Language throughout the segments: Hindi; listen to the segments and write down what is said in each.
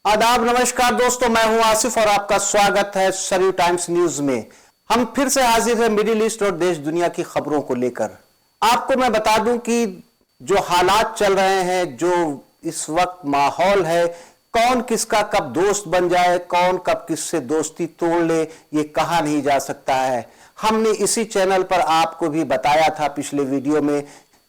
आदाब, नमस्कार दोस्तों, मैं हूं आसिफ और आपका स्वागत है सरयू टाइम्स न्यूज में। हम फिर से हाजिर हैं मिडिल ईस्ट और देश दुनिया की खबरों को लेकर। आपको मैं बता दूं कि जो हालात चल रहे हैं, जो इस वक्त माहौल है, कौन किसका कब दोस्त बन जाए, कौन कब किससे दोस्ती तोड़ ले, ये कहा नहीं जा सकता है। हमने इसी चैनल पर आपको भी बताया था पिछले वीडियो में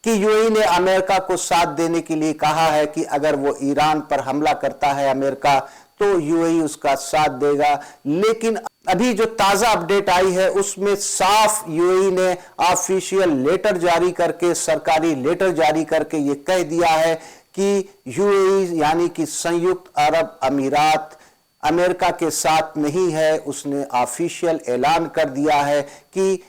कि यूएई ने अमेरिका को साथ देने के लिए कहा है कि अगर वो ईरान पर हमला करता है अमेरिका, तो यूएई उसका साथ देगा। लेकिन अभी जो ताजा अपडेट आई है उसमें साफ यूएई ने ऑफिशियल लेटर जारी करके, सरकारी लेटर जारी करके ये कह दिया है कि यूएई यानी कि संयुक्त अरब अमीरात अमेरिका के साथ नहीं है। उसने ऑफिशियल ऐलान कर दिया है कि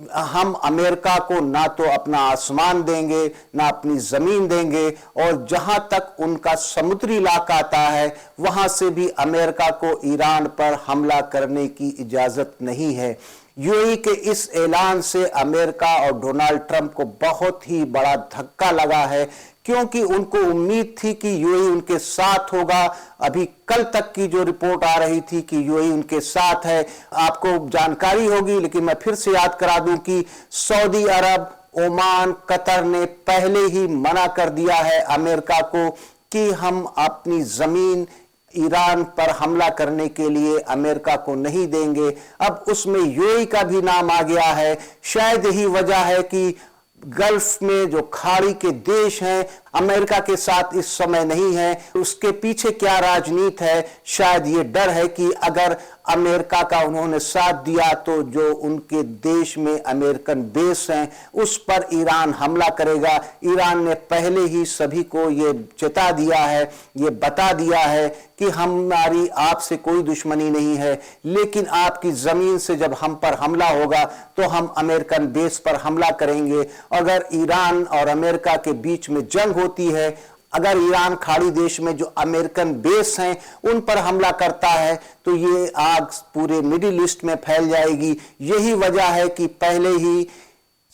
हम अमेरिका को ना तो अपना आसमान देंगे, ना अपनी जमीन देंगे, और जहां तक उनका समुद्री इलाका आता है वहां से भी अमेरिका को ईरान पर हमला करने की इजाजत नहीं है। यूएई के इस ऐलान से अमेरिका और डोनाल्ड ट्रंप को बहुत ही बड़ा धक्का लगा है, क्योंकि उनको उम्मीद थी कि यूएई उनके साथ होगा। अभी कल तक की जो रिपोर्ट आ रही थी कि यूएई उनके साथ है, आपको जानकारी होगी, लेकिन मैं फिर से याद करा दूं कि सऊदी अरब, ओमान, कतर ने पहले ही मना कर दिया है अमेरिका को कि हम अपनी जमीन ईरान पर हमला करने के लिए अमेरिका को नहीं देंगे। अब उसमें यूएई का भी नाम आ गया है। शायद यही वजह है कि गल्फ में जो खाड़ी के देश हैं अमेरिका के साथ इस समय नहीं है। उसके पीछे क्या राजनीति है? शायद ये डर है कि अगर अमेरिका का उन्होंने साथ दिया तो जो उनके देश में अमेरिकन बेस हैं उस पर ईरान हमला करेगा। ईरान ने पहले ही सभी को ये चेता दिया है, ये बता दिया है कि हमारी आपसे कोई दुश्मनी नहीं है, लेकिन आपकी जमीन से जब हम पर हमला होगा तो हम अमेरिकन बेस पर हमला करेंगे। अगर ईरान और अमेरिका के बीच में जंग होती है, अगर ईरान खाड़ी देश में जो अमेरिकन बेस हैं उन पर हमला करता है, तो ये आग पूरे मिडिल ईस्ट में फैल जाएगी। यही वजह है कि पहले ही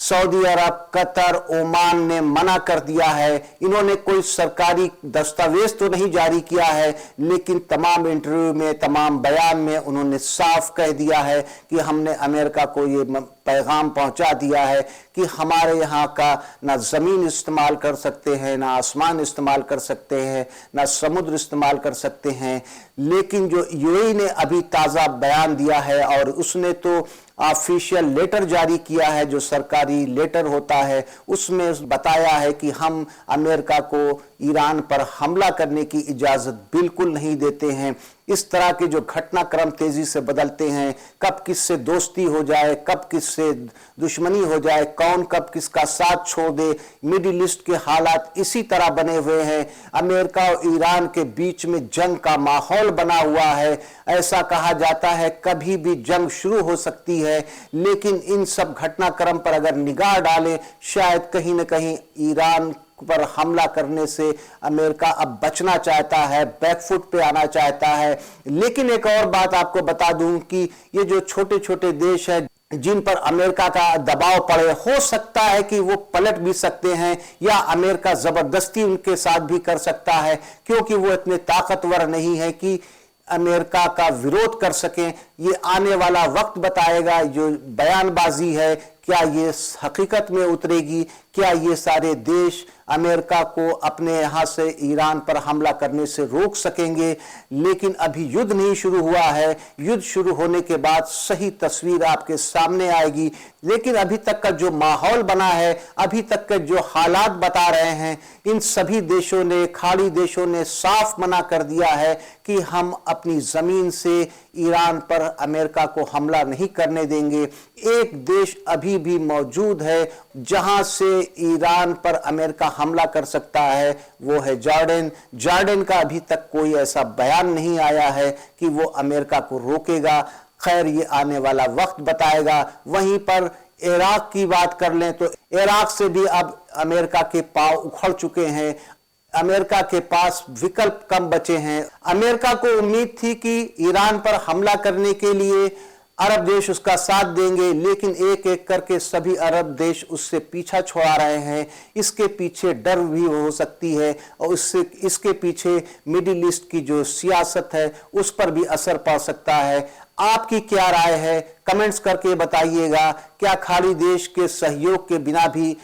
सऊदी अरब, कतर, ओमान ने मना कर दिया है। इन्होंने कोई सरकारी दस्तावेज तो नहीं जारी किया है, लेकिन तमाम इंटरव्यू में, तमाम बयान में उन्होंने साफ कह दिया है कि हमने अमेरिका को ये पैगाम पहुंचा दिया है कि हमारे यहाँ का ना जमीन इस्तेमाल कर सकते हैं, ना आसमान इस्तेमाल कर सकते हैं, ना समुद्र इस्तेमाल कर सकते हैं। लेकिन जो यूएई ने अभी ताज़ा बयान दिया है और उसने तो ऑफिशियल लेटर जारी किया है, जो सरकारी लेटर होता है, उसमें बताया है कि हम अमेरिका को ईरान पर हमला करने की इजाज़त बिल्कुल नहीं देते हैं। इस तरह के जो घटनाक्रम तेजी से बदलते हैं, कब किससे दोस्ती हो जाए, कब किससे दुश्मनी हो जाए, कौन कब किसका साथ छोड़ दे, मिडिल ईस्ट के हालात इसी तरह बने हुए हैं। अमेरिका और ईरान के बीच में जंग का माहौल बना हुआ है। ऐसा कहा जाता है कभी भी जंग शुरू हो सकती है, लेकिन इन सब घटनाक्रम पर अगर निगाह डालें, शायद कहीं न कहीं ईरान पर हमला करने से अमेरिका अब बचना चाहता है, बैकफुट पे आना चाहता है। लेकिन एक और बात आपको बता दूं कि ये जो छोटे छोटे देश हैं जिन पर अमेरिका का दबाव पड़े, हो सकता है कि वो पलट भी सकते हैं या अमेरिका जबरदस्ती उनके साथ भी कर सकता है, क्योंकि वो इतने ताकतवर नहीं है कि अमेरिका का विरोध कर सकें। ये आने वाला वक्त बताएगा। जो बयानबाजी है, क्या ये हकीकत में उतरेगी? क्या ये सारे देश अमेरिका को अपने यहाँ से ईरान पर हमला करने से रोक सकेंगे? लेकिन अभी युद्ध नहीं शुरू हुआ है। युद्ध शुरू होने के बाद सही तस्वीर आपके सामने आएगी। लेकिन अभी तक का जो माहौल बना है, अभी तक के जो हालात बता रहे हैं, इन सभी देशों ने, खाड़ी देशों ने साफ मना कर दिया है कि हम अपनी जमीन से ईरान पर अमेरिका को हमला नहीं करने देंगे। एक देश अभी भी मौजूद है जहां से ईरान पर अमेरिका हमला कर सकता है, वो है जॉर्डन। जॉर्डन का अभी तक कोई ऐसा बयान नहीं आया है कि वो अमेरिका को रोकेगा। खैर, ये आने वाला वक्त बताएगा। वहीं पर इराक की बात कर लें तो इराक से भी अब अमेरिका के पांव उखड़ चुके हैं। अमेरिका के पास विकल्प कम बचे हैं। अमेरिका को उम्मीद थी कि ईरान पर हमला करने के लिए अरब देश उसका साथ देंगे, लेकिन एक एक करके सभी अरब देश उससे पीछा छुड़ा रहे हैं। इसके पीछे डर भी हो सकती है और इसके पीछे मिडिल ईस्ट की जो सियासत है उस पर भी असर पड़ सकता है। आपकी क्या राय है, कमेंट्स करके बताइएगा। क्या खाड़ी देश के सहयोग के बिना भी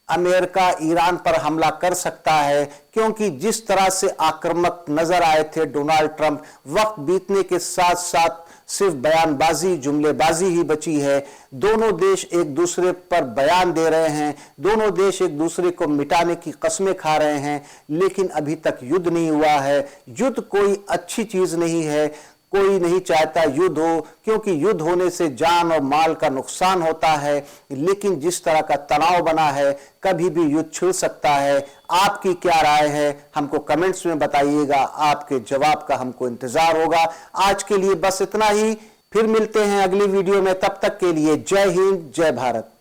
अमेरिका ईरान पर हमला कर सकता है? क्योंकि जिस तरह से आक्रामक नजर आए थे डोनाल्ड ट्रंप, वक्त बीतने के साथ साथ सिर्फ बयानबाजी, जुमलेबाजी ही बची है। दोनों देश एक दूसरे पर बयान दे रहे हैं, दोनों देश एक दूसरे को मिटाने की कस्में खा रहे हैं, लेकिन अभी तक युद्ध नहीं हुआ है। युद्ध कोई अच्छी चीज नहीं है, कोई नहीं चाहता युद्ध हो, क्योंकि युद्ध होने से जान और माल का नुकसान होता है। लेकिन जिस तरह का तनाव बना है, कभी भी युद्ध छिड़ सकता है। आपकी क्या राय है, हमको कमेंट्स में बताइएगा। आपके जवाब का हमको इंतजार होगा। आज के लिए बस इतना ही, फिर मिलते हैं अगली वीडियो में। तब तक के लिए जय हिंद, जय भारत।